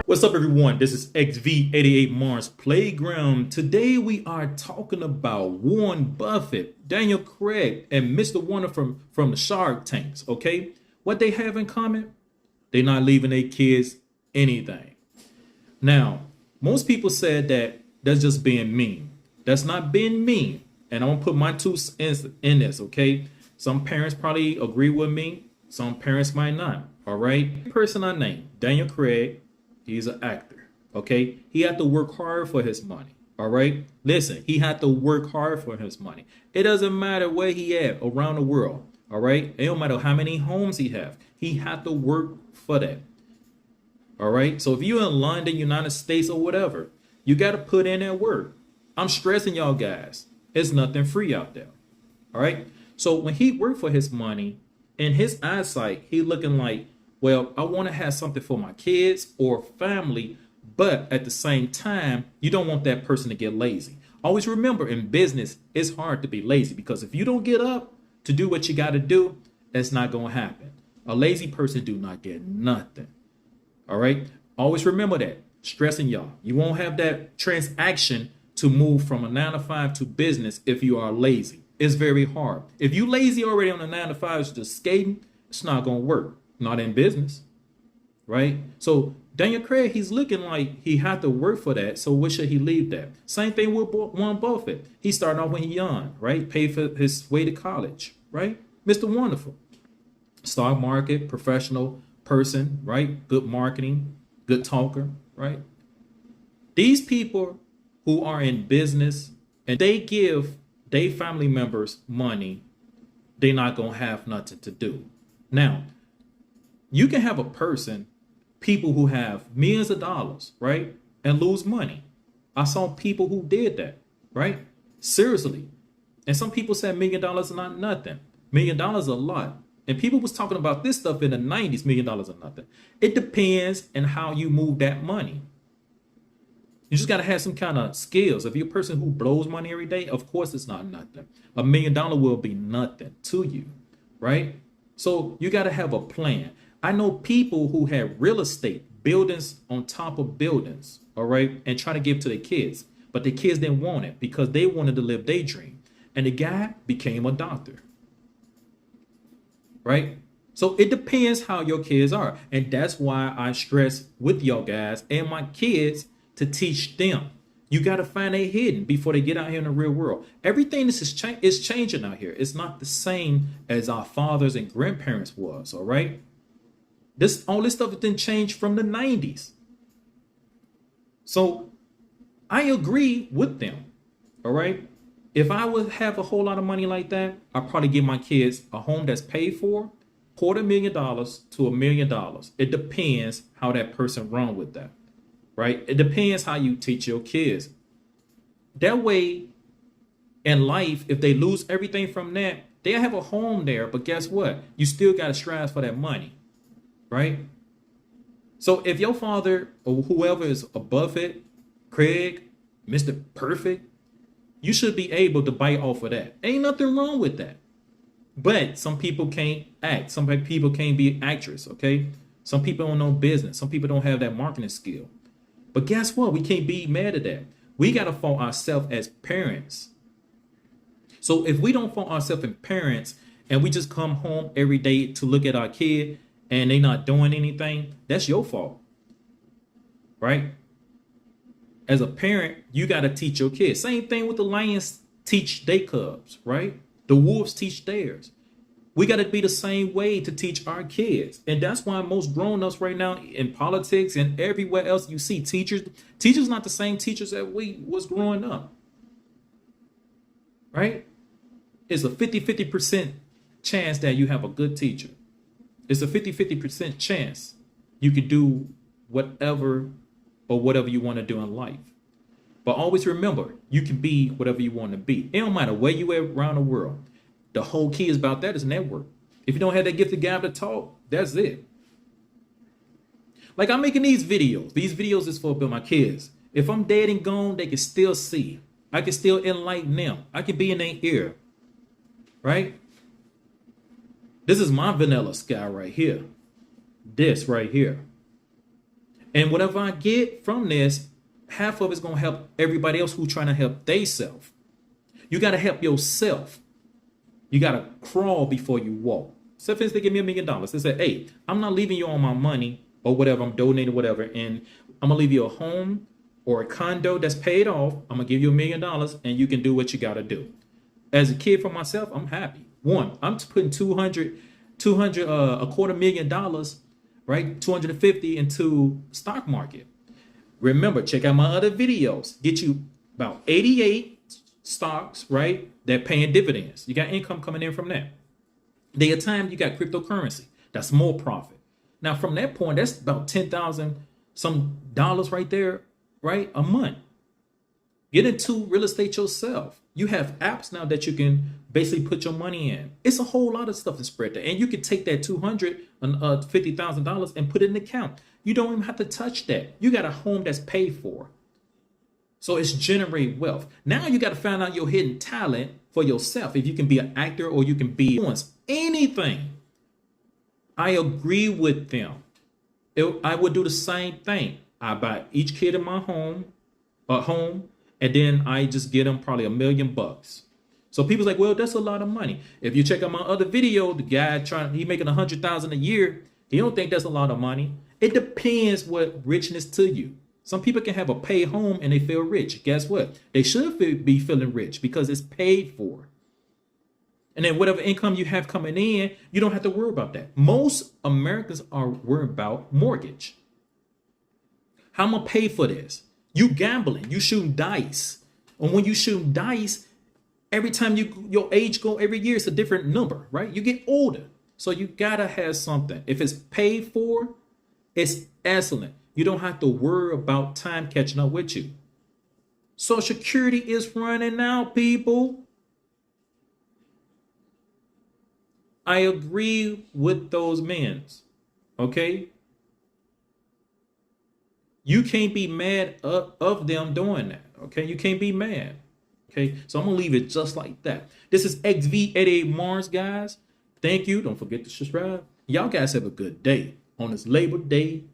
What's up, everyone? This is XV88 Mars Playground. Today we are talking about Warren Buffett, Daniel Craig, and Mr. Warner from the Shark Tanks. Okay, what they have in common? They're not leaving their kids anything. Now, most people said that that's just being mean. That's not being mean, and I'm gonna put my two cents in this. Okay, some parents probably agree with me. Some parents might not. All right, the person I named, Daniel Craig. He's an actor. Okay. He had to work hard for his money. All right. Listen, he had to work hard for his money. It doesn't matter where he at around the world. All right. It don't matter how many homes he have. He had to work for that. All right. So if you're in London, United States, or whatever, you got to put in that work. I'm stressing y'all guys. It's nothing free out there. All right. So when he worked for his money, in his eyesight, he looking like, well, I want to have something for my kids or family, but at the same time, you don't want that person to get lazy. Always remember, in business, it's hard to be lazy because if you don't get up to do what you got to do, that's not going to happen. A lazy person do not get nothing. All right? Always remember that. Stressing y'all. You won't have that transaction to move from a 9 to 5 to business if you are lazy. It's very hard. If you lazy already on a 9 to 5, just skating, it's not going to work. Not in business, right? So Daniel Craig, he's looking like he had to work for that. So where should he leave that? Same thing with Warren Buffett. He started off when he young, right? Paid for his way to college, right? Mr. Wonderful, stock market professional person, right? Good marketing, good talker, right? These people who are in business and they give their family members money, they're not gonna have nothing to do. Now, you can have a person, people who have millions of dollars, right? And lose money. I saw people who did that, right? Seriously. And some people said $1 million is not nothing. $1 million is a lot. And people was talking about this stuff in the 90s, $1 million is nothing. It depends on how you move that money. You just got to have some kind of skills. If you're a person who blows money every day, of course it's not nothing. $1 million will be nothing to you, right? So you got to have a plan. I know people who had real estate, buildings on top of buildings, all right, and try to give to their kids. But the kids didn't want it because they wanted to live their dream. And the guy became a doctor, right? So it depends how your kids are. And that's why I stress with y'all guys and my kids to teach them. You got to find a hidden before they get out here in the real world. Everything is changing out here. It's not the same as our fathers and grandparents was, all right? All this stuff didn't change from the 90s. So I agree with them. All right. If I would have a whole lot of money like that, I'd probably give my kids a home that's paid for, $250,000 to $1 million. It depends how that person run with that. Right. It depends how you teach your kids. That way in life, if they lose everything from that, they'll have a home there. But guess what? You still got to strive for that money. Right? So if your father or whoever is above it, Craig, Mr. Perfect, you should be able to bite off of that. Ain't nothing wrong with that. But some people can't act. Some people can't be actress, okay? Some people don't know business. Some people don't have that marketing skill. But guess what? We can't be mad at that. We got to fault ourselves as parents. So if we don't fault ourselves as parents and we just come home every day to look at our kid and they not doing anything, that's your fault, right? As a parent, you got to teach your kids. Same thing with the lions teach their cubs, right? The wolves teach theirs. We got to be the same way to teach our kids. And that's why most grown-ups right now in politics and everywhere else you see teachers not the same teachers that we was growing up, right? It's a 50% chance that you have a good teacher. It's a 50% chance you could do whatever you want to do in life. But always remember, you can be whatever you want to be. It don't matter where you are around the world. The whole key is about that is network. If you don't have that gifted gab to talk, that's it. Like I'm making these videos. These videos is for my kids. If I'm dead and gone, they can still see. I can still enlighten them. I can be in their ear. Right? This is my vanilla sky right here. This right here. And whatever I get from this, half of it's gonna help everybody else who trying to help theyself. You gotta help yourself. You gotta crawl before you walk. So if they give me $1 million, they say, hey, I'm not leaving you all my money or whatever, I'm donating whatever, and I'm gonna leave you a home or a condo that's paid off. I'm gonna give you $1 million and you can do what you gotta do. As a kid for myself, I'm happy. One, I'm putting 200, a $250,000, right? 250 into stock market. Remember, check out my other videos. Get you about 88 stocks, right? That paying dividends. You got income coming in from that. There are times you got cryptocurrency. That's more profit. Now, from that point, that's about 10,000 some dollars right there, right? A month. Get into real estate yourself. You have apps now that you can basically put your money in. It's a whole lot of stuff to spread there. And you can take that $250,000 and put it in an account. You don't even have to touch that. You got a home that's paid for. So it's generate wealth. Now you got to find out your hidden talent for yourself. If you can be an actor or you can be anything. I agree with them. I would do the same thing. I buy each kid in my home, and then I just get them probably $1 million. So people's like, well, that's a lot of money. If you check out my other video, the guy he making 100,000 a year. He don't think that's a lot of money. It depends what richness to you. Some people can have a paid home and they feel rich. Guess what? They should be feeling rich because it's paid for. And then whatever income you have coming in, you don't have to worry about that. Most Americans are worried about mortgage. How am I pay for this? You gambling, you shooting dice. And when you shoot dice, every time your age go every year, it's a different number, right? You get older. So you gotta have something. If it's paid for, it's excellent. You don't have to worry about time catching up with you. Social Security is running out, people. I agree with those men. Okay? You can't be mad of them doing that. Okay? You can't be mad. Okay? So I'm going to leave it just like that. This is XV88 Mars, guys. Thank you. Don't forget to subscribe. Y'all guys have a good day on this Labor Day